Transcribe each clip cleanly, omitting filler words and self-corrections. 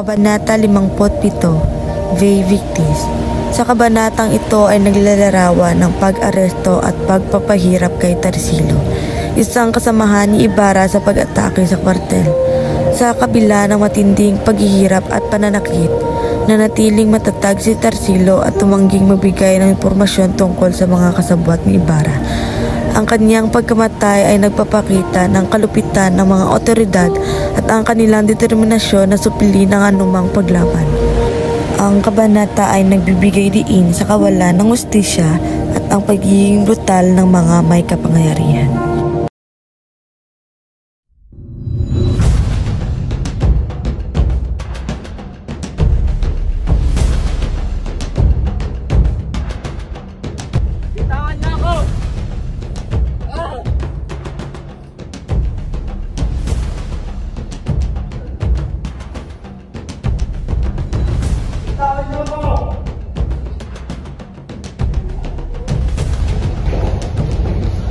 Kabanata 57, Vei Victis. Sa kabanatang ito ay naglalarawan ng pag-aresto at pagpapahirap kay Tarsilo, isang kasamahan ni Ibarra sa pag-atake sa kwartel. Sa kabila ng matinding paghihirap at pananakit, nanatiling matatag si Tarsilo at tumangging magbigay ng impormasyon tungkol sa mga kasabwat ni Ibarra. Ang kanyang pagkamatay ay nagpapakita ng kalupitan ng mga otoridad at ang kanilang determinasyon na supili ng anumang paglaban. Ang kabanata ay nagbibigay diin sa kawalan ng hustisya at ang pagiging brutal ng mga may kapangyarihan.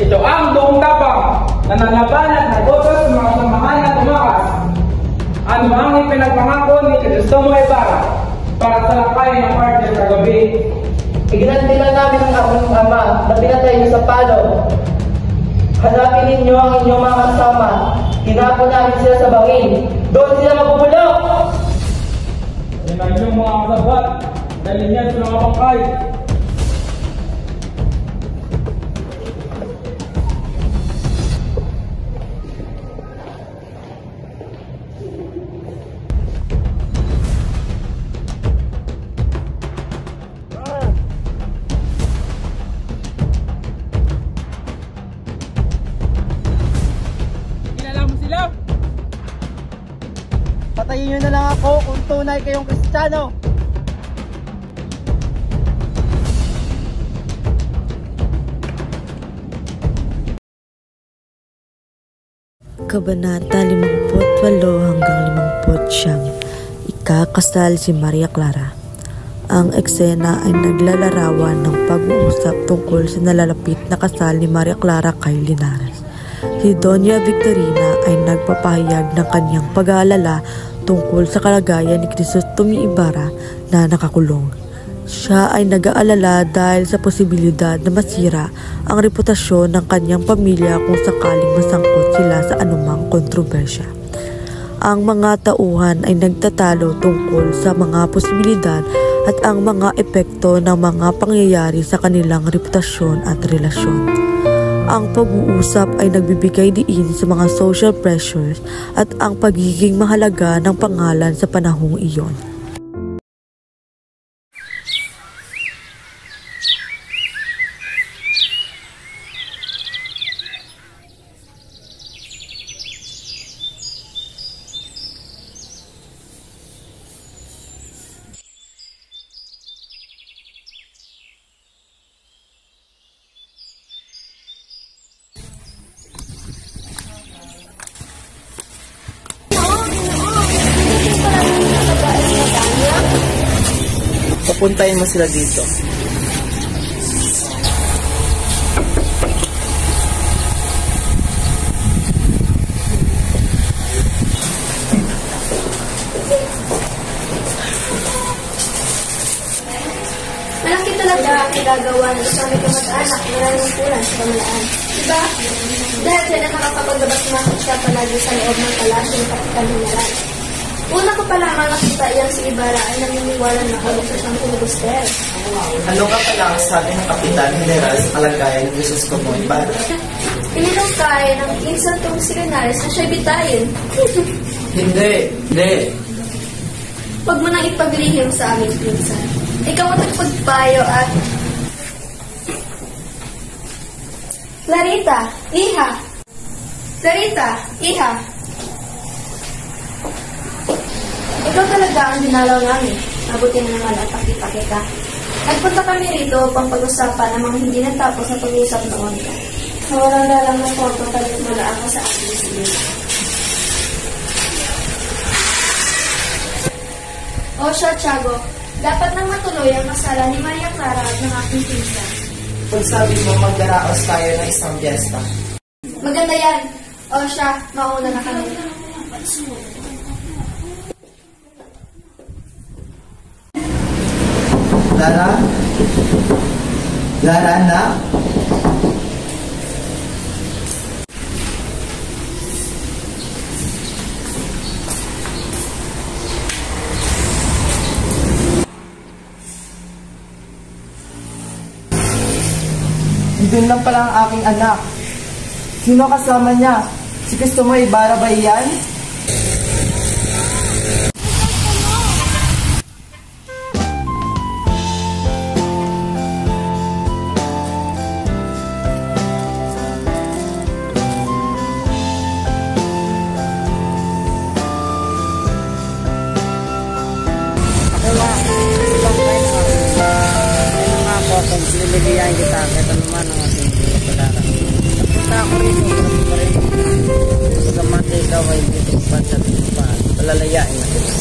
Ito ang buong tapang na nalabanan na botos ng mga samahan na tumakas. Ano ang ipinagpangako ni Crisostomo Ibarra para sa lakay ng partner kagabi? Iginantilan namin ang aming ama na pinatay niyo sa palo. Hanapin ninyo ang inyong mga kasama. Tinapon namin sila sa bangin. Doon sila mabubulok! Yan ang inyong mga kasabwat. Dahil niyan sa mga bangkay. Patayin nyo na lang ako kung tunay kayong Kristiyano. Kabanata 58 hanggang 59. Ikakasal si Maria Clara. Ang eksena ay naglalarawan ng pag-uusap tungkol sa nalalapit na kasal ni Maria Clara kay Linares. Si Doña Victorina ay nagpapahayag ng kanyang pag-aalala tungkol sa kalagayan ni Crisostomo Ibarra na nakakulong. Siya ay nag-aalala dahil sa posibilidad na masira ang reputasyon ng kanyang pamilya kung sakaling masangkot sila sa anumang kontrobersya. Ang mga tauhan ay nagtatalo tungkol sa mga posibilidad at ang mga epekto ng mga pangyayari sa kanilang reputasyon at relasyon. Ang pag-uusap ay nagbibigay diin sa mga social pressures at ang pagiging mahalaga ng pangalan sa panahong iyon. Papuntahin mo sila dito. Malaki talaga ang nagagawa ng isang may kamag-anak na nanungkulan sa pamalaan. Diba? Dahil sila nakakapag-labas-masok siya palagi sa loob ng palasyo ng Kapitan General. Una ko pa lamang nakita iyang si Ibarra ay naniniwala na ako sa San Filibuster. Ano ka pala ang sabi ng Kapitan General sa kalagayan ni Crisostomo Ibarra? Pinilangkay ng insantong si Linares na siya'y bitayin. Hindi. Huwag mo nang ipaglihim sa aming pinsan. Ikaw ang nagpagpayo at... Clarita, iha! Clarita, iha! Ikaw talaga ang dinalaw namin. Mabuti na naman at pakipakita. Nagpunta kami rito upang pag-usapan ng mga hindi natapos sa pag-usap noon. Nawalang dalang ng photo kalit mula ako sa aking silid. O siya, Tiago, dapat nang matuloy ang kasala ni Maria Clara at ng aking pinsan. Kung sabi mo magdaraos tayo ng isang fiesta. Maganda yan. O siya, mauna na kami. Lara? Lara, anak? Doon lang pala ang aking anak. Sino kasama niya? Si Cristomo Ibarra ba iyan? Kung siniligayan kita, kahit ano man ang ating pagkakala. Punta ako rin, marami pa rin. Pagkamati ikaw ay dito bansa pa, palalayain na kita.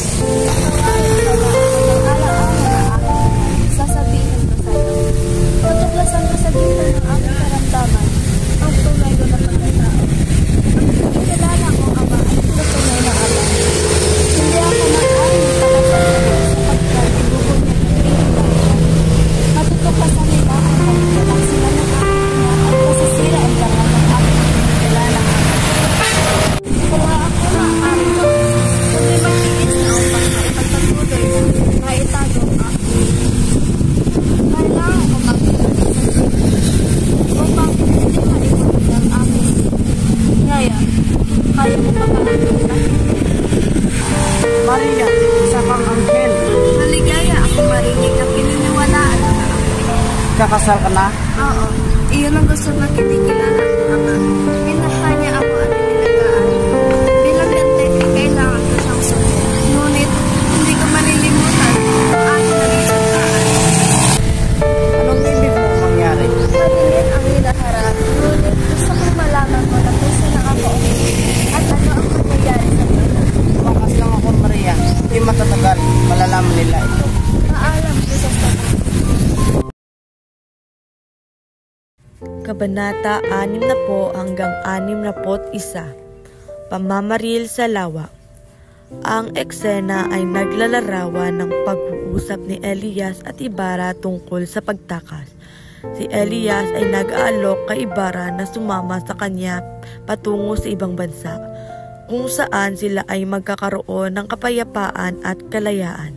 Sasabihin ko sa'yo. Patuklasan ko sa gitna ng aking karamdaman ang tunay ko na pagkatao. Ang kilala kong ama ay tunay na ama. Hindi ako mag-ayon para sa iyo sapagkat ibubunyag ng pinagdaan. Matutuklasan nila ang pagkulang sila ng aking ina at masasira ang tangan ng aking kilala ama. Kung ako na ang kundi magigit na upang maipagpatuloy na maitago ang aking kailangan ko magpapatuloy upang hindi maipunod ang aking ngayon. Kaya mo pa pala Maria, isa kang anghel. Maligaya ako marinig na pininiwalaan ng aking. Kakasal ka na? Oo, iyon ang gusto na kinikilala ng ama. Minahal niya ako at inilagaan. Bilang gante, kailangan ko siyang sundin. Ngunit, hindi ko malilimutan ang aking naging sundaan. Anong ibig mo mangyari? Patingin ang hinaharap, ngunit gusto kong malaman mo na kung saan ako at ano ang mangyayari sa iyo. Tumakas lang ako, Maria. Hindi matatagal, malalaman nila ito. Paalam ko sa sana. Kabanata 60 hanggang 61. Pamamaril sa lawa. Ang eksena ay naglalarawan ng pag-uusap ni Elias at Ibarra tungkol sa pagtakas. Si Elias ay nag-aalok kay Ibarra na sumama sa kanya patungo sa ibang bansa, kung saan sila ay magkakaroon ng kapayapaan at kalayaan.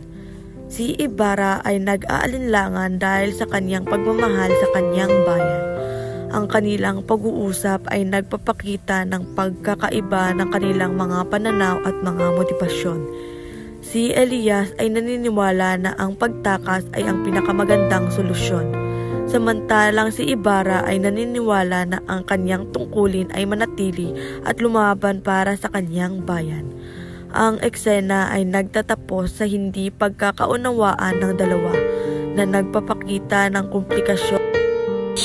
Si Ibarra ay nag-aalinlangan dahil sa kanyang pagmamahal sa kanyang bayan. Ang kanilang pag-uusap ay nagpapakita ng pagkakaiba ng kanilang mga pananaw at mga motibasyon. Si Elias ay naniniwala na ang pagtakas ay ang pinakamagandang solusyon, samantalang si Ibarra ay naniniwala na ang kanyang tungkulin ay manatili at lumaban para sa kanyang bayan. Ang eksena ay nagtatapos sa hindi pagkakaunawaan ng dalawa na nagpapakita ng komplikasyon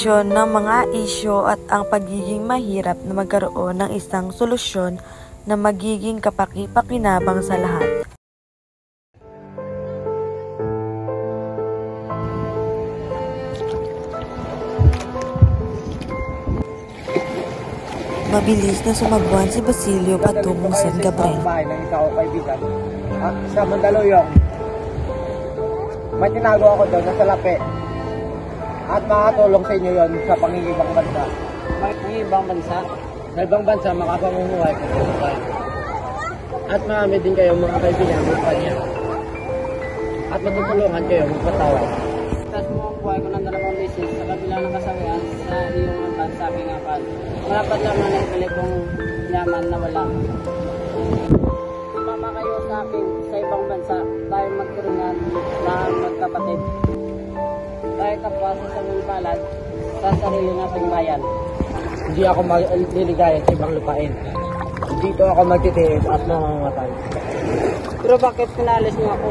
ng mga isyo at ang pagiging mahirap na magkaroon ng isang solusyon na magiging kapaki-pakinabang sa lahat. Mabilis na sumagwan si Basilio patungong San Gabriel. Bahay ng isa ko kaibigan. Sa Mandaluyong. May tinago ako doon nasa Lape. At makatulong sa inyo yon sa pangingibang bansa. Pangingibang bansa? Sa ibang bansa, makapamumuhay ko. At marami din kayo mga kaibigan ng kumpanya. At matutulungan kayo magpatawad. Tapos mo ang buhay ko ng 2 beses sa kabila ng kasawian sa iyong bansa aking akal. Marapat lamang ng kalikong yaman na wala. Sumama kayo sa akin sa ibang bansa. Tayo magturingan na magkapatid. Tayo kapwa sa samang palad sa sarili nating bayan. Hindi ako maliligaya sa ibang lupain. Dito ako magtitiis at mamamatay. Pero bakit pinalis mo ako?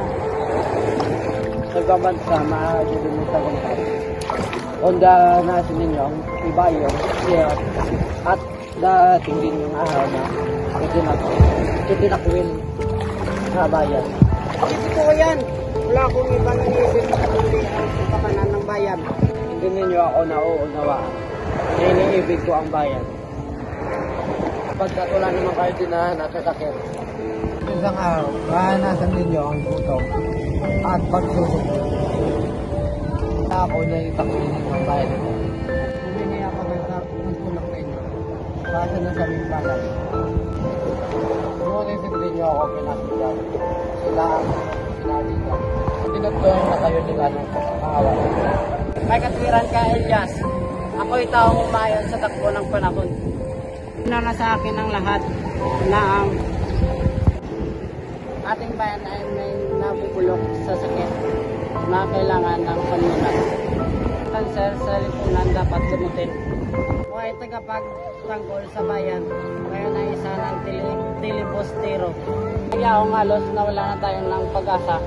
Sa ibang bansa, maaari din mo sa bansa. Onda nasin ninyo ang ibayo, siya at dating din yung araw na itinakwin sa bayan. Ito ko yan! Wala akong ibang inisip sa kundi ang kapakanan ng bayan. Hindi ninyo ako nauunawaan. Iniibig ko ang bayan. Pagkat wala naman kayo dinahan at sasakit. Isang araw, mahanasan ninyo ang gutom at pagsusuko. ako na itakuin ng bayan nito. Humingi ako ng tulong sa inyo. Basta na sa aming bayan. Ngunit hindi niyo ako pinakita. Sila ang pinakita. Tinutulong na kayo nila ng kahawa. May katwiran ka, Elias. Ako'y taong umayon sa takbo ng panahon. Na sa akin ang lahat na ang ating bayan ay may nabubulok sa sakit na kailangan ng panunan. Kanser sa lipunan dapat lumutin. O ay tagapagtanggol sa bayan, ngayon ay isa ng tilibustero. Kaya akong halos na wala na tayong ng pag-asa.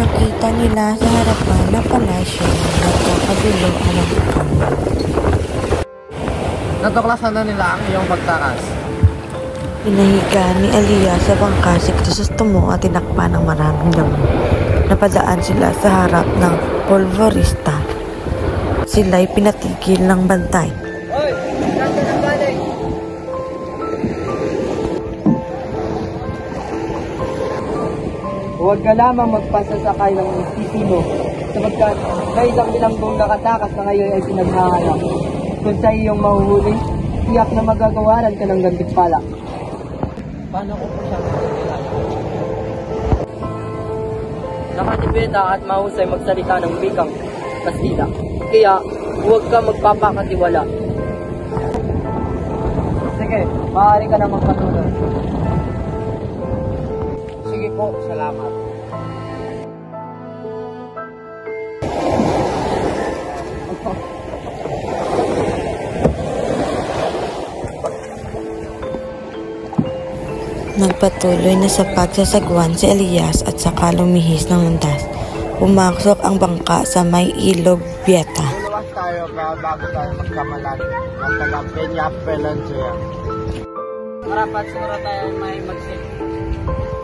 Nakita nila sa harapan ng palasyo na nagkakagulo ang mga kamay. Natuklasan na nila ang iyong pagtakas. Pinahiga ni Elias sa bangka si Crisostomo at tinakpan ng maraming damo. Napadaan sila sa harap ng polvorista. Sila'y pinatigil ng bantay. Hoy! Saan ka nang galing? Huwag ka lamang magpasasakay ng istisimo sapagkat sa isang bilanggong nakatakas na ngayon ay pinaghahanap. Kung sa iyong mahuhuli, tiyak na magagawaran ka ng gantimpala. Paano ko po siya magkakilala? Nakatibeta at mahusay magsalita ng wikang Kastila. Kaya huwag ka magpapakatiwala. Sige, maaari ka na magpatulog. Sige po, salamat. Nagpatuloy na sa pagsasagwan si Elias at saka lumihis ng landas. Pumaksok ang bangka sa may ilog Bieta. Luwas tayo bago tayo magkamalan ng taga Peña Pelancia. Marapat siguro tayo may magsip.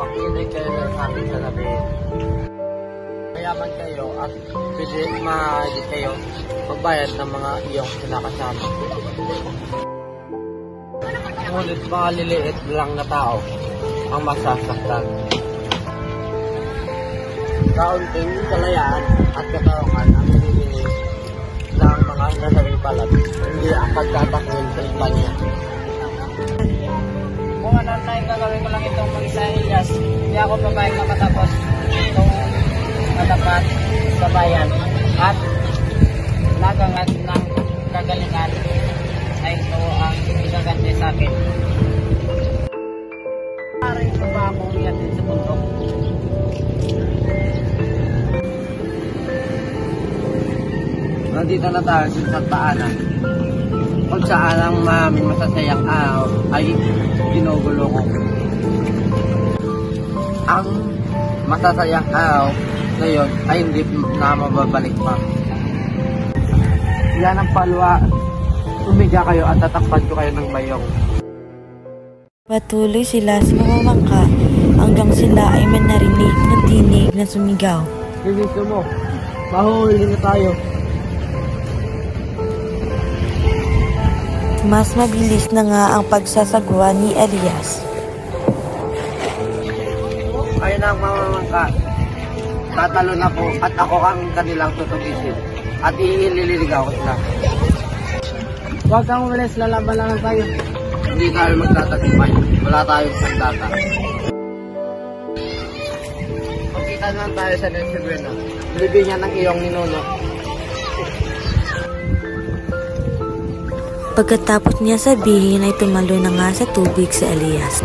Makinig kayo sa akin sa labi. Mayaman kayo at pwede mahali kayo magbayad ng mga iyong kinakasama. Ngunit mga liliit lang na tao ang masasaktan. Kaunting kalayaan at katarungan ang pinili ng mga nasabing palat, hindi ang pagtatakwil sa iba niya. Kung ano na yung gagawin ko lang itong mag-isa, Elias, hindi ako babayag makatapos itong matapat sa bayan at nagangat ng kagalingan ay ito ang igaganti sa akin. Maaaring pa ba akong iyatin sa bundok? Nandito na tayo sa Santaanan. Kung saan ang maraming masasayang araw ay ginugulo ko. Ang masasayang araw na yun ay hindi na mababalik pa. Yan ang palwa. Umiga kayo at tatakpan ko kayo ng bayong. Patuloy sila sa mamamangka hanggang sila ay manarinig ng tinig na sumigaw. Gusto mo, mahuhuli na tayo. Mas mabilis na nga ang pagsasagwa ni Elias. Kayo na ang mamamangka. Tatalo na po at ako ang kanilang tutugisin. At iililigaw ko sila. Huwag kang umalis, lalaban lang tayo. Hindi tayo magtatagumpay. Wala tayong sandata. Magkita naman tayo sa Nesibena. Libingan ng iyong ninuno. Pagkatapos niya sabihin ay tumalo na nga sa tubig si Elias.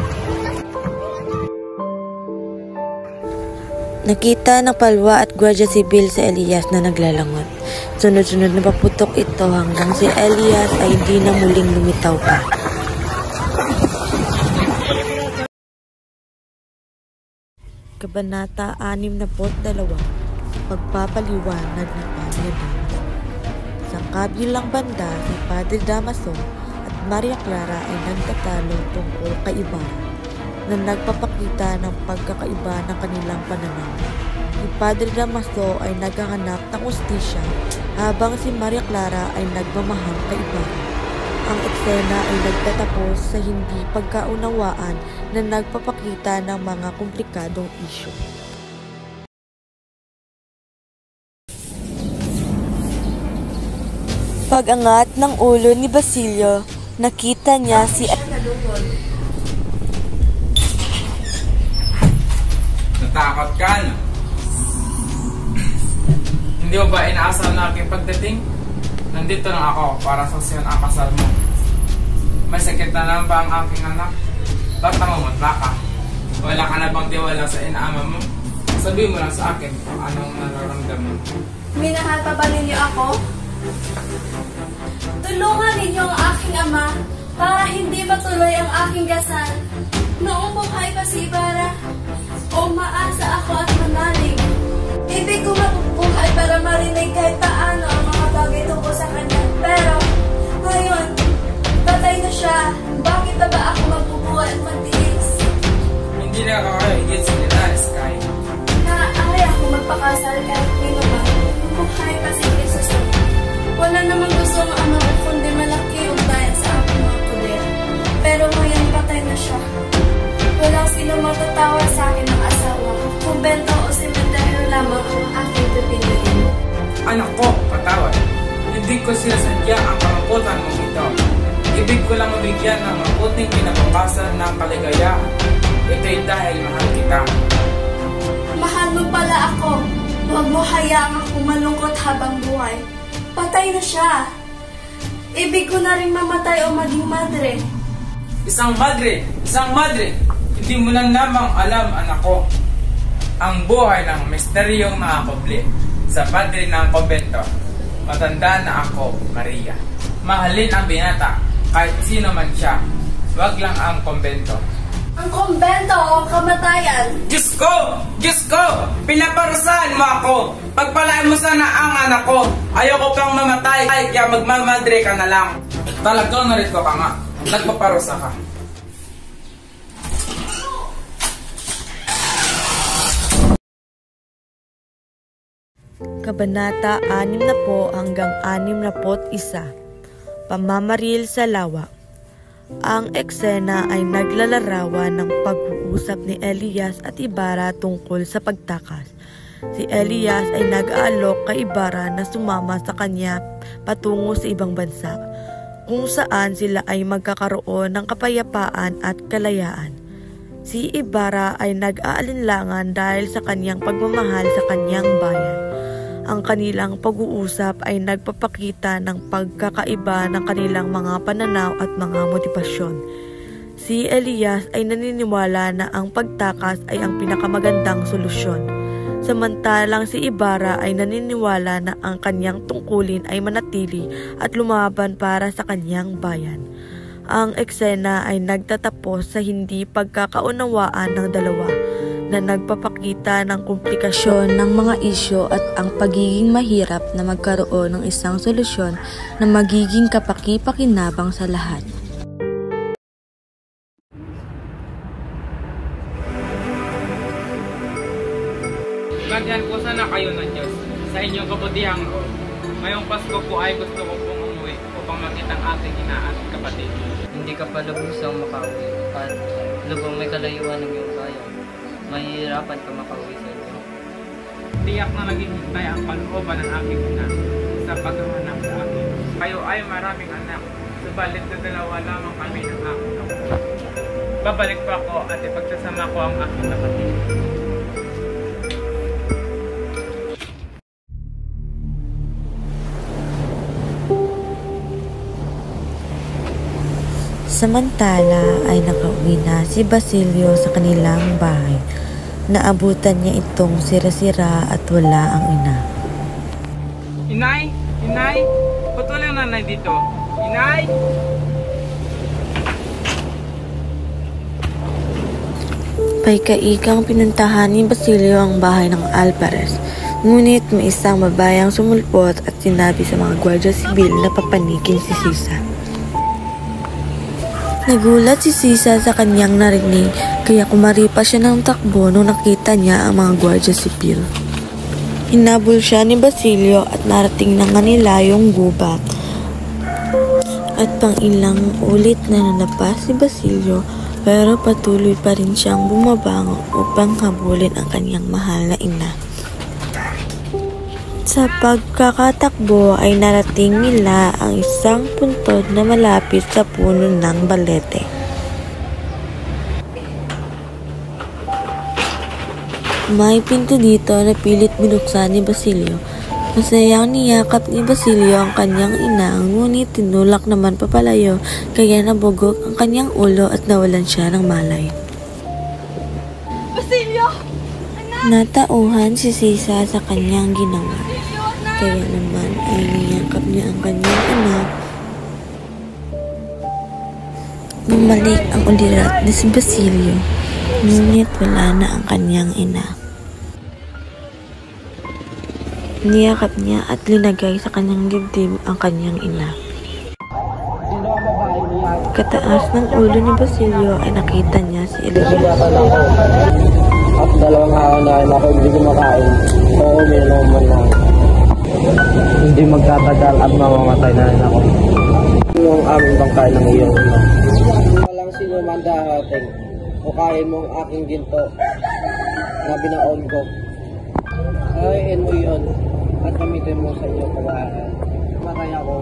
Nakita ng palwa at gwardiya sibil si Elias na naglalangot. Sunod-sunod na paputok ito hanggang si Elias ay hindi na muling lumitaw pa. Kabanata 62, Pagpapaliwanag ni Padre Damaso. Sa kabilang banda, si Padre Damaso at Maria Clara ay nagtatalo tungkol kay Ibarra na nagpapakita ng pagkakaiba ng kanilang pananaw. Si Padre Damaso ay naghahanap ng ustisya habang si Maria Clara ay nagmamahal kay Ibarra. Ang eksena ay nagtatapos sa hindi pagkaunawaan na nagpapakita ng mga komplikadong isyu. Pag-angat ng ulo ni Basilio, nakita niya si Natakot ka, no? Hindi mo ba inaasahan na aking pagdating? Nandito na ako para saksiyan ang kasal mo. May sakit na lang ba ang aking anak? Ba't namumutla ka? Wala ka na bang tiwala sa inaama mo? Sabihin mo lang sa akin kung anong nararamdaman. Minahal pa ba ninyo ako? Tulungan ninyo ang aking ama para hindi matuloy ang aking gasal. Noong buhay pa si Ibarra, umaasa ako at manalig. Ibig ko mabubuhay para marinig kahit paano ang mga bagay tungkol sa kanya. Pero, ngayon, patay na siya. Bakit na ba ako mabubuhay at magtiis? Hindi na ako higit sa nila, Sky. Naaari ako magpakasal kahit nino ba. Buhay pa si Jesus. Wala namang gusto ang ama ko kundi malaki yung bayan sa aking mga kuder. Pero ngayon patay na siya. Walang sino matatawa sa akin ng asawa. Kumbento o sementeryo lamang ang aking pipiliin. Anak ko, patawad. Hindi ko sinasadya ang kamangkutan mong ito. Ibig ko lang mabigyan ng mabuting kinabukasan ng kaligayahan. Ito'y dahil mahal kita. Mahal mo pala ako. Huwag mo hayaang ako malungkot habang buhay. Patay na siya. Ibig ko na rin mamatay o maging madre. Isang madre! Isang madre! Hindi mo lang lamang alam, anak ko, ang buhay ng misteryong nakakubli sa padre ng kumbento. Matanda na ako, Maria. Mahalin ang binata, kahit sino man siya. Wag lang ang kumbento. Ang kumbento o kamatayan. Diyos ko! Diyos ko! Pinaparusahan mo ako! Pagpalaan mo sana ang anak ko! Ayoko pang mamatay, kaya magmamadre ka na lang. Talagang narito ka nga. Nagpaparusa ka. Kabanata 60 hanggang 61. Pamamaril sa lawa. Ang eksena ay naglalarawan ng pag-uusap ni Elias at Ibarra tungkol sa pagtakas. Si Elias ay nag-aalok kay Ibarra na sumama sa kanya patungo sa ibang bansa, kung saan sila ay magkakaroon ng kapayapaan at kalayaan. Si Ibarra ay nag-aalinlangan dahil sa kanyang pagmamahal sa kanyang bayan. Ang kanilang pag-uusap ay nagpapakita ng pagkakaiba ng kanilang mga pananaw at mga motibasyon. Si Elias ay naniniwala na ang pagtakas ay ang pinakamagandang solusyon. Samantalang si Ibarra ay naniniwala na ang kanyang tungkulin ay manatili at lumaban para sa kanyang bayan. Ang eksena ay nagtatapos sa hindi pagkakaunawaan ng dalawa, na nagpapakita ng komplikasyon ng mga isyu at ang pagiging mahirap na magkaroon ng isang solusyon na magiging kapaki-pakinabang sa lahat. Ganyan po sana kayo ng Diyos sa inyong kabutihang loob. Ngayong Pasko po ay gusto ko pong umuwi upang makita ang ating ina at kapatid. Hindi ka pa lubusang makauwi at lubong may kalayuan ng iyong bayan. Mahihirapan ka makauwi sa inyo. Tiyak na naghihintay ang kalooban ng aking ina sa paghahanap sa akin. Kayo ay maraming anak, subalit na dalawa lamang kami ng aking ako. Babalik pa ako at ipagsasama ko ang aking kapatid. Samantala ay nakauwi na si Basilio sa kanilang bahay. Naabutan niya itong sira-sira at wala ang ina. Inay! Inay! Ba't walang nanay dito? Inay! Paikaikang pinuntahan ni Basilio ang bahay ng Alvarez. Ngunit may isang babayang sumulpot at sinabi sa mga gwardiya sibil na papanikin si Sisa. Nagulat si Sisa sa kanyang narinig, kaya kumaripa siya ng takbo nung nakita niya ang mga gwardiya sibil. Hinabol siya ni Basilio at narating na nga nila yung gubat. At pang ilang ulit na nalapas si Basilio, pero patuloy pa rin siyang bumabango upang habulin ang kanyang mahal na ina. Sa pagkakatakbo ay narating nila ang isang puntod na malapit sa puno ng balete. May pinto dito na pilit binuksan ni Basilio. Masayang niyakap ni Basilio ang kanyang ina, ngunit tinulak naman papalayo kaya nabugok ang kanyang ulo at nawalan siya ng malay. Basilio! Natauhan si Sisa sa kanyang ginawa. Kaya naman ay niyakap niya ang kanyang anak. Bumalik ang ulirat ni si Basilio, ngunit wala na ang kanyang ina. Niyakap niya at linagay sa kanyang dibdib ang kanyang ina. Kataas ng ulo ni Basilio ay nakita niya si Elias. At 2 araw na ako hindi kumakain. Oo, may naman lang. Hindi magtatagal at mamamatay na rin ako. Yung aming bangkay ng iyong ina. Walang sino man darating. Ukahin mo ang aking ginto na binaon ko. Ayayin mo yun at gamitin mo sa iyong kawahan. Matay ako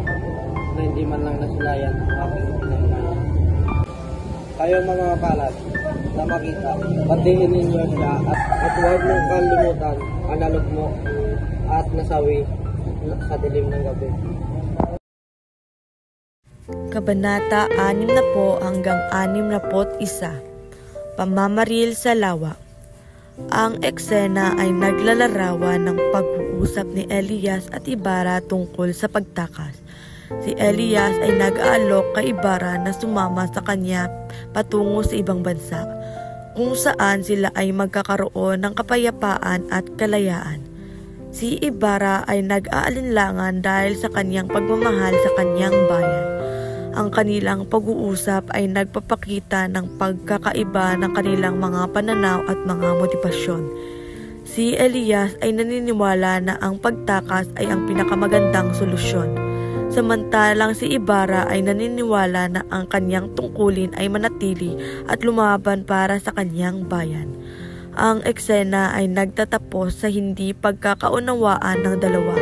na hindi man lang nasilayan ang aking pinagkain. Kayo mga kalat na makita, patihin ninyo siya at huwag mong kalimutan ang nalog mo at nasawi sa dilim ng gabi. Kabanata 60 hanggang 61. Pamamaril sa lawa. Ang eksena ay naglalarawan ng pag-uusap ni Elias at Ibarra tungkol sa pagtakas. Si Elias ay nag-aalok kay Ibarra na sumama sa kanya patungo sa ibang bansa, kung saan sila ay magkakaroon ng kapayapaan at kalayaan. Si Ibarra ay nag-aalinlangan dahil sa kanyang pagmamahal sa kanyang bayan. Ang kanilang pag-uusap ay nagpapakita ng pagkakaiba ng kanilang mga pananaw at mga motibasyon. Si Elias ay naniniwala na ang pagtakas ay ang pinakamagandang solusyon. Samantalang si Ibarra ay naniniwala na ang kanyang tungkulin ay manatili at lumaban para sa kanyang bayan. Ang eksena ay nagtatapos sa hindi pagkakaunawaan ng dalawa,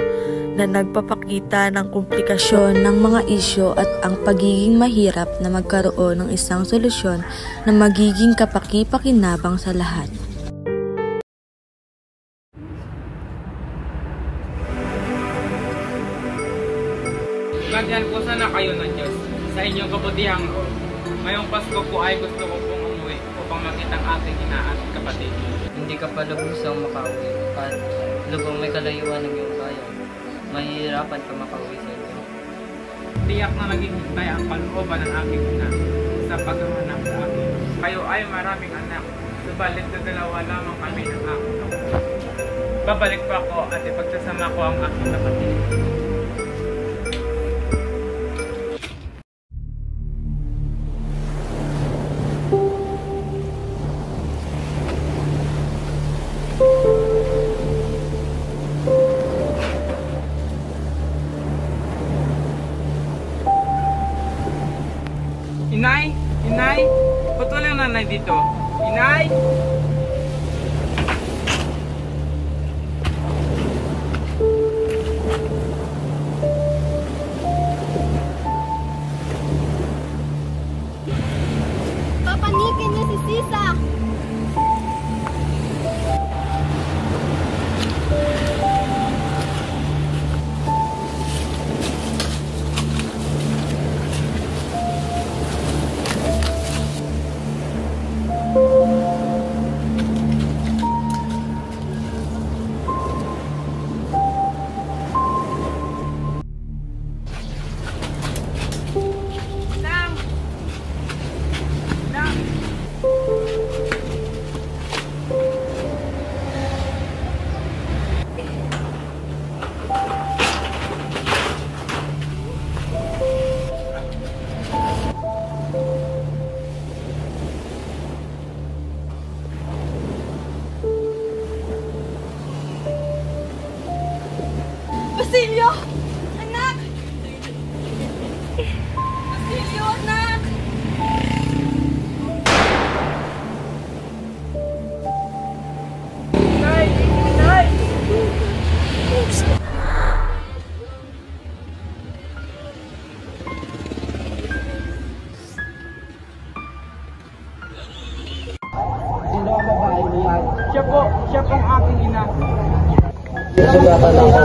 na nagpapakita ng komplikasyon ng mga isyu at ang pagiging mahirap na magkaroon ng isang solusyon na magiging kapaki-pakinabang sa lahat. Ganyan po sana kayo ng Diyos sa inyong kabutihang ngayong Pasko po ay gusto ko pong umuwi upang makita ang aking ina at kapatid. Hindi ka pa lubusang makauwi at lubong may kalayuan ng iyong bayan. Mahihirapan ka makauwi sa inyo. Tiyak na naghihintay ang kalooban ng aking ina sa paghahanap sa akin. Kayo ay maraming anak, subalit na 2 lamang kami ng aking anak. Babalik pa ako at ipagsasama ko ang aking kapatid. Inay! Inay! Ba't walang nanay dito? Inay! Papanikin niyo si Sisa! Nang! Nang! lang. Siya pong aking ina. Sugatan ako.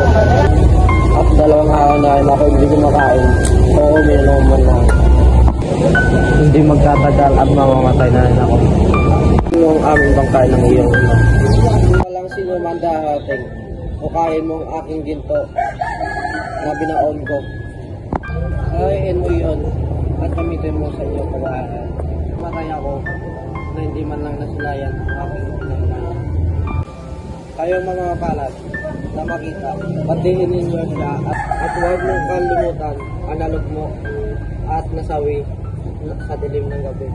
At 2 araw na rin ako hindi kumakain. Oo, uminom man lang. Hindi magtatagal at mamamatay na rin ako. Yung aming bangkay ng iyong ina. Walang sino man darating. Ukahin mo ang aking ginto na binaon ko. Ayayin mo yun at gamitin mo sa iyong kawahan. Matay ako na hindi man lang nasilayan ang aking pinagmana. Kayo mga mapalas na makita, patihin ninyo siya at huwag mong kalimutan ang nalog mo at nasawi sa dilim ng gabi.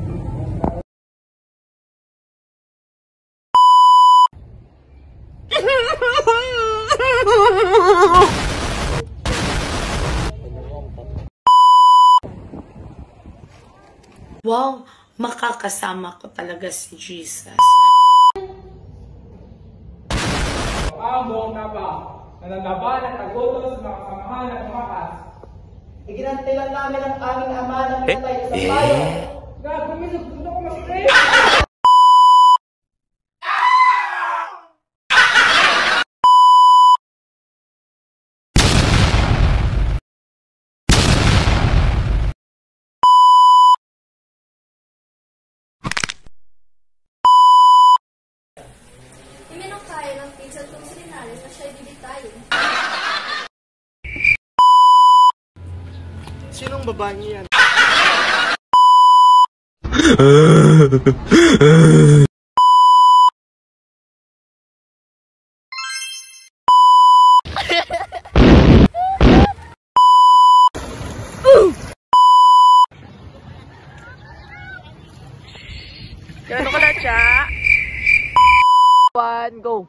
Wow, makakasama ko talaga si Jesus. Ang buong tapang na nalaban at nagutos sa mga kasamahan at tumakas. Iginantilan namin ang aming ama na pinatay sa payo. Gago, may gusto ko mas-pray. Iminong kaya ng pizza at kung sininalis na siya'y bibitayin. Sinong babae niya yan? Gano'n ka na, Cha? 1, go!